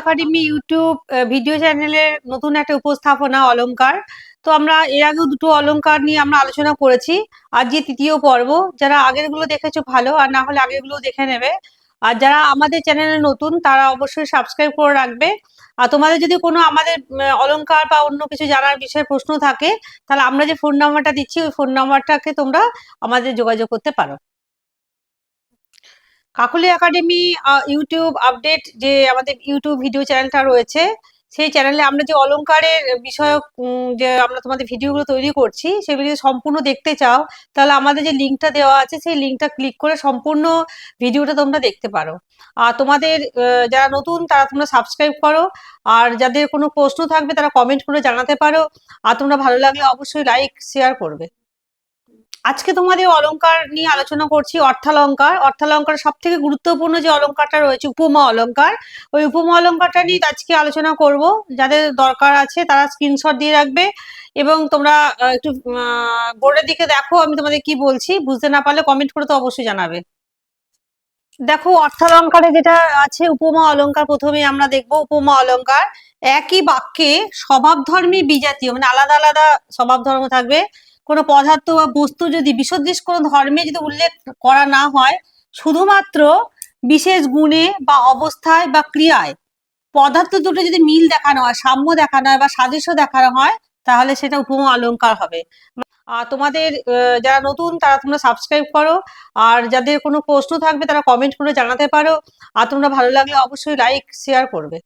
Academy YouTube video চ্যানেলের নতুন একটা উপস্থাপনা অলংকার। তো আমরা এর আগেও দুটো অলংকার নিয়ে আমরা আলোচনা করেছি। আজ যে তৃতীয় পর্ব, যারা আগের গুলো দেখেছো ভালো, আর না হলে আগের গুলো দেখে নেবে। আর যারা আমাদের চ্যানেলে নতুন তারা অবশ্যই সাবস্ক্রাইব করে রাখবে। আর তোমাদের যদি কোনো আমাদের অলংকার বা অন্য কিছু জানার বিষয়ে প্রশ্ন থাকে, তাহলে আমরা যে ফোন নাম্বারটা দিচ্ছি ওই ফোন নাম্বারটাকে তোমরা আমাদের যোগাযোগ করতে পারো। কাকলি একাডেমি ইউটিউব আপডেট, যে আমাদের ইউটিউব ভিডিও চ্যানেলটা রয়েছে, সেই চ্যানেলে আমরা যে অলংকারের বিষয়ক যে আমরা তোমাদের ভিডিওগুলো তৈরি করছি, সেগুলি যদি সম্পূর্ণ দেখতে চাও, তাহলে আমাদের যে লিঙ্কটা দেওয়া আছে সেই লিঙ্কটা ক্লিক করে সম্পূর্ণ ভিডিওটা তোমরা দেখতে পারো। আর তোমাদের যারা নতুন তারা তোমরা সাবস্ক্রাইব করো। আর যাদের কোনো প্রশ্ন থাকবে তারা কমেন্ট করে জানাতে পারো। আর তোমরা ভালো লাগলে অবশ্যই লাইক শেয়ার করবে। আজকে তোমাদের অলংকার নিয়ে আলোচনা করছি অর্থালঙ্কার। অর্থালঙ্কার সব থেকে গুরুত্বপূর্ণ যে অলংকারটা রয়েছে উপমা অলংকার, ওই উপমা অলংকারটা নিয়ে আজকে আলোচনা করব। যাদের দরকার আছে তারা স্ক্রিনশট দিয়ে রাখবে এবং তোমরা একটু বোর্ডের দিকে দেখো আমি তোমাদের কি বলছি। বুঝতে না পারলে কমেন্ট করে তো অবশ্যই জানাবে। দেখো, অর্থালঙ্কারে যেটা আছে উপমা অলংকার, প্রথমে আমরা দেখবো উপমা অলংকার। একই বাক্যে স্বভাবধর্মী বিজাতীয়, মানে আলাদা আলাদা স্বভাব ধর্ম থাকবে, কোনো পদার্থ বা বস্তু যদি বিসদৃশ কোনো ধর্মে যদি উল্লেখ করা না হয়, শুধুমাত্র বিশেষ গুণে বা অবস্থায় বা ক্রিয়ায় পদার্থ দুটো যদি মিল দেখানো হয়, সাম্য দেখানো হয় বা সাদৃশ্য দেখানো হয়, তাহলে সেটা উপমা অলংকার হবে। আর তোমাদের যারা নতুন তারা তোমরা সাবস্ক্রাইব করো। আর যাদের কোনো প্রশ্ন থাকবে তারা কমেন্ট করে জানাতে পারো। আর তোমরা ভালো লাগলে অবশ্যই লাইক শেয়ার করবে।